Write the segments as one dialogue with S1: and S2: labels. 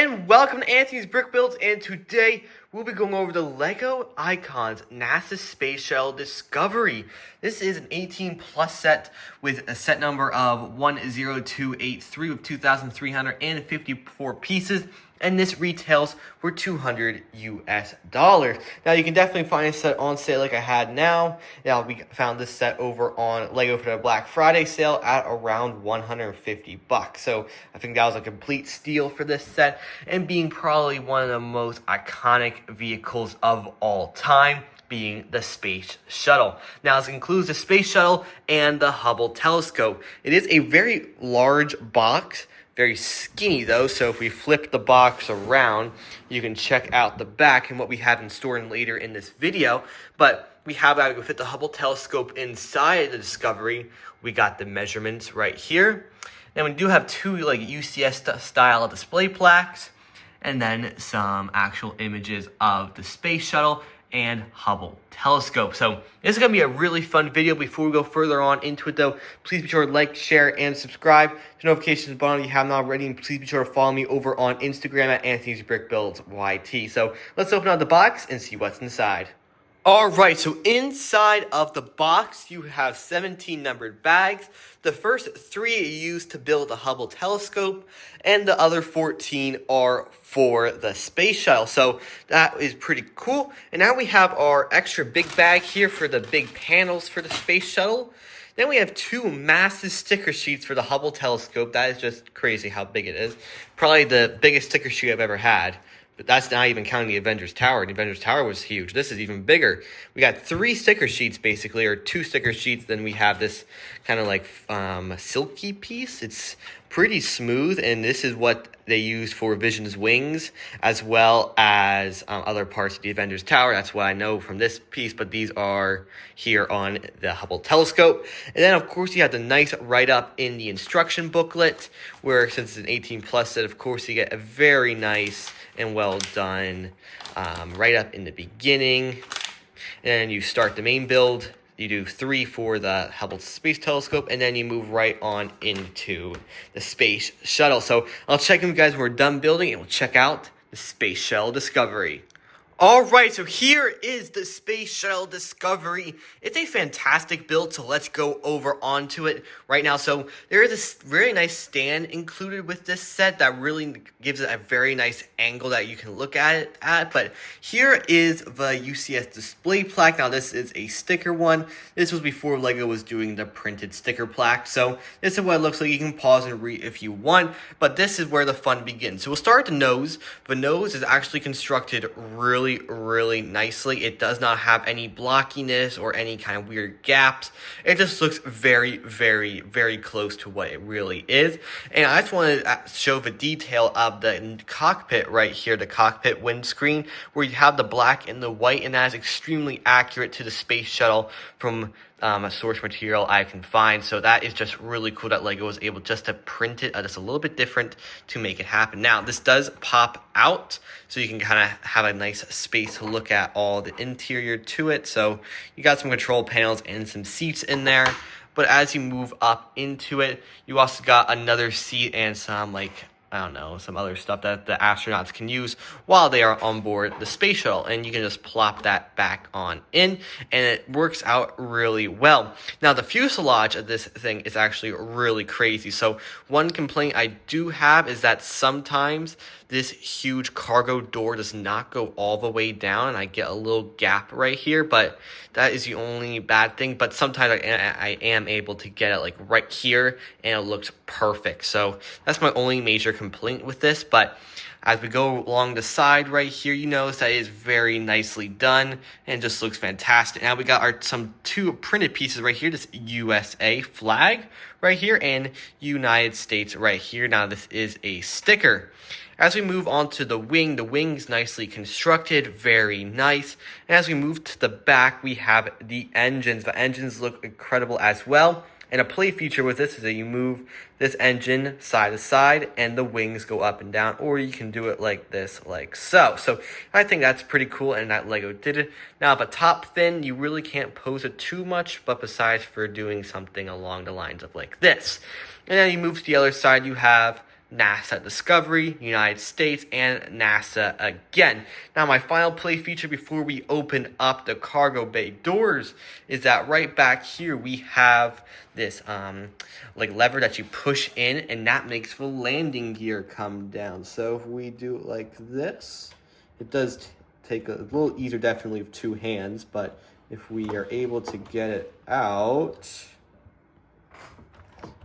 S1: And welcome to Anthony's Brick Builds, and today we'll be going over the LEGO Icons NASA Space Shuttle Discovery. This is an 18 plus set with a set number of 10283 with 2,354 pieces, and this retails for $200 US. Now you can definitely find a set on sale like I had now. Now we found this set over on LEGO for the Black Friday sale at around 150 bucks. So I think that was a complete steal for this set, and being probably one of the most iconic vehicles of all time, being the Space Shuttle. Now, this includes the Space Shuttle and the Hubble telescope. It is a very large box, very skinny though, so if we flip the box around, you can check out the back and what we have in store later in this video. But we have that we fit the Hubble telescope inside the Discovery. We got the measurements right here. Then we do have two UCS style display plaques, and then some actual images of the Space Shuttle and Hubble telescope. So this is going to be a really fun video. Before we go further on into it though, please be sure to like, share, and subscribe to notifications button if you have not already, and please be sure to follow me over on Instagram at Anthony's Brick Builds YT. So let's open up the box and see what's inside. Alright, so inside of the box, you have 17 numbered bags. The first 3 are used to build the Hubble telescope, and the other 14 are for the Space Shuttle. So that is pretty cool. And now we have our extra big bag here for the big panels for the Space Shuttle. Then we have 2 massive sticker sheets for the Hubble telescope. That is just crazy how big it is. Probably the biggest sticker sheet I've ever had. But that's not even counting the Avengers Tower. The Avengers Tower was huge. This is even bigger. We got 3 sticker sheets, basically, or 2 sticker sheets. Then we have this kind of like silky piece. It's pretty smooth, and this is what they use for Vision's wings, as well as other parts of the Avengers Tower. That's what I know from this piece, but these are here on the Hubble telescope. And then, of course, you have the nice write-up in the instruction booklet, where since it's an 18 plus set, of course, you get a very nice and well done write-up in the beginning. And you start the main build. You do 3 for the Hubble Space Telescope, and then you move right on into the Space Shuttle. So I'll check in with you guys when we're done building, and we'll check out the Space Shuttle Discovery. Alright, so here is the Space Shuttle Discovery. It's a fantastic build, so let's go over onto it right now. So there is this very nice stand included with this set that really gives it a very nice angle that you can look at it at. But here is the UCS display plaque. Now this is a sticker one. This was before LEGO was doing the printed sticker plaque. So this is what it looks like. You can pause and read if you want, but this is where the fun begins. So we'll start at the nose. The nose is actually constructed really nicely. It does not have any blockiness or any kind of weird gaps. It just looks very close to what it really is. And I just want to show the detail of the cockpit right here, the cockpit windscreen, where you have the black and the white, and that is extremely accurate to the Space Shuttle from a source material I can find. So that is just really cool that LEGO was able just to print it just a little bit different to make it happen. Now, this does pop out, so you can kind of have a nice space to look at all the interior to it. So you got some control panels and some seats in there. But as you move up into it, you also got another seat and some some other stuff that the astronauts can use while they are on board the Space Shuttle. And you can just plop that back on in, and it works out really well. Now, the fuselage of this thing is actually really crazy. So one complaint I do have is that sometimes this huge cargo door does not go all the way down, and I get a little gap right here, but that is the only bad thing. But sometimes I am able to get it like right here, and it looks perfect. So that's my only major complaint with this. But as we go along the side right here, you notice that it is very nicely done and just looks fantastic. Now we got some 2 printed pieces right here, this USA flag right here and United States right here. Now this is a sticker. As we move on to the wing's nicely constructed, very nice. And as we move to the back, we have the engines. The engines look incredible as well. And a play feature with this is that you move this engine side to side and the wings go up and down, or you can do it like this, like so. So I think that's pretty cool, and that LEGO did it. Now, the top fin, you really can't pose it too much, but besides for doing something along the lines of like this. And then you move to the other side, you have NASA Discovery, United States, and NASA again. Now, my final play feature before we open up the cargo bay doors is that right back here we have this like lever that you push in, and that makes the landing gear come down. So if we do it like this, it does take a little easier definitely with two hands, but if we are able to get it out,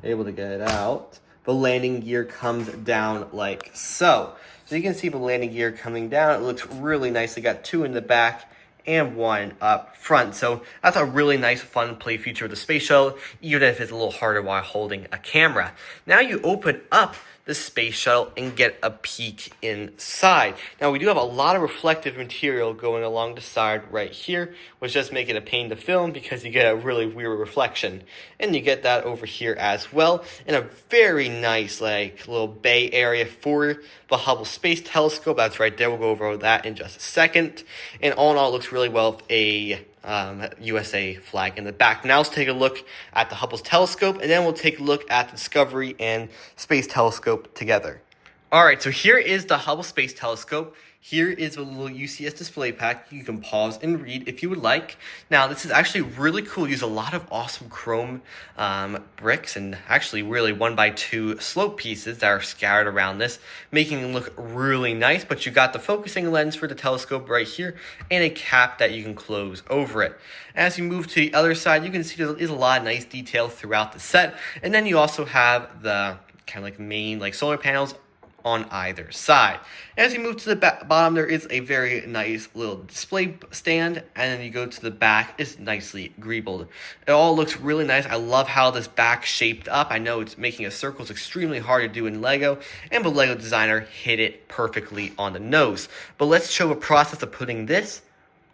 S1: the landing gear comes down like so. So you can see the landing gear coming down. It looks really nice. They got two in the back and one up front. So that's a really nice, fun play feature of the space shuttle, even if it's a little harder while holding a camera. Now you open up the space shuttle and get a peek inside. Now we do have a lot of reflective material going along the side right here, which just make it a pain to film because you get a really weird reflection. And you get that over here as well, and a very nice like little bay area for the Hubble Space Telescope. That's right there. We'll go over that in just a second. And all in all, it looks really well with a USA flag in the back. Now let's take a look at the Hubble telescope, and then we'll take a look at the Discovery and Space Telescope together. Alright, so here is the Hubble Space Telescope. Here is a little UCS display pack. You can pause and read if you would like. Now, this is actually really cool. Use a lot of awesome chrome bricks, and actually really 1x2 slope pieces that are scattered around this, making it look really nice. But you got the focusing lens for the telescope right here, and a cap that you can close over it. As you move to the other side, you can see there is a lot of nice detail throughout the set. And then you also have the kind of like main like solar panels on either side. As you move to the bottom, there is a very nice little display stand, and then you go to the back, it's nicely greebled. It all looks really nice. I love how this back shaped up. I know it's making a circle is extremely hard to do in Lego, and the Lego designer hit it perfectly on the nose. But let's show a process of putting this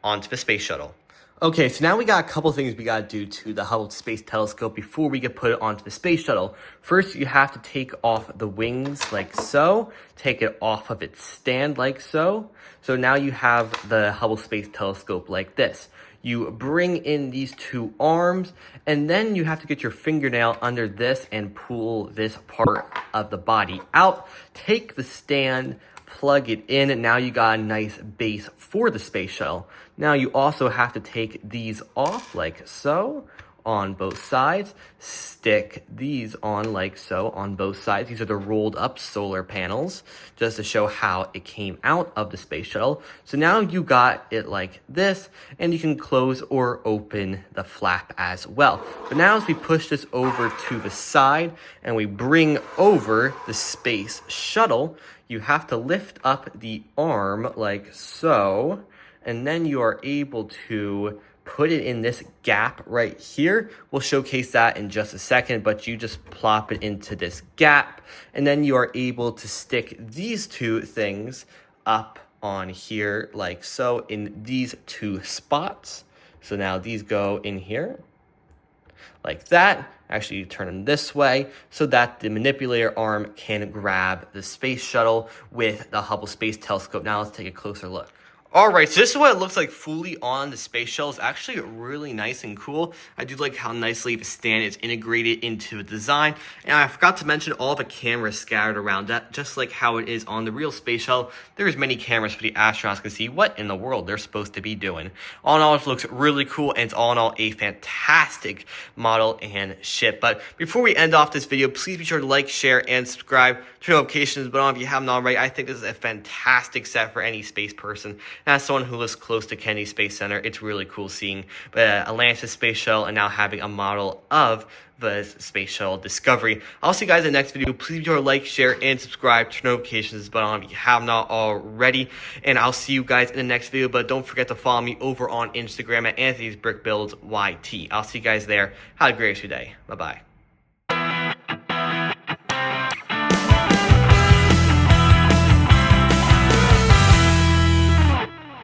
S1: onto the space shuttle. Okay, so now we got a couple things we got to do to the Hubble Space Telescope before we can put it onto the space shuttle. First, you have to take off the wings like so, take it off of its stand like so. So now you have the Hubble Space Telescope like this. You bring in these two arms, and then you have to get your fingernail under this and pull this part of the body out. Take the stand, plug it in, and now you got a nice base for the space shuttle. Now you also have to take these off like so on both sides. Stick these on like so on both sides. These are the rolled up solar panels, just to show how it came out of the space shuttle. So now you got it like this, and you can close or open the flap as well. But now as we push this over to the side and we bring over the space shuttle, you have to lift up the arm like so, and then you are able to put it in this gap right here. We'll showcase that in just a second, but you just plop it into this gap, and then you are able to stick these two things up on here like so in these two spots. So now these go in here like that. Actually, you turn them this way so that the manipulator arm can grab the space shuttle with the Hubble Space Telescope. Now let's take a closer look. Alright, so this is what it looks like fully on the space shuttle. It's actually really nice and cool. I do like how nicely the stand is integrated into the design. And I forgot to mention all the cameras scattered around that, just like how it is on the real space shuttle. There's many cameras for the astronauts to see what in the world they're supposed to be doing. All in all, it looks really cool, and it's all in all a fantastic model and ship. But before we end off this video, please be sure to like, share, and subscribe. Turn notifications but on if you haven't already. I think this is a fantastic set for any space person. As someone who lives close to Kennedy Space Center, it's really cool seeing Atlantis Space Shuttle and now having a model of the Space Shuttle Discovery. I'll see you guys in the next video. Please be sure to like, share, and subscribe. Turn notifications button on if you have not already. And I'll see you guys in the next video. But don't forget to follow me over on Instagram at Anthony's Brick Builds YT. I'll see you guys there. Have a great rest of your day. Bye-bye.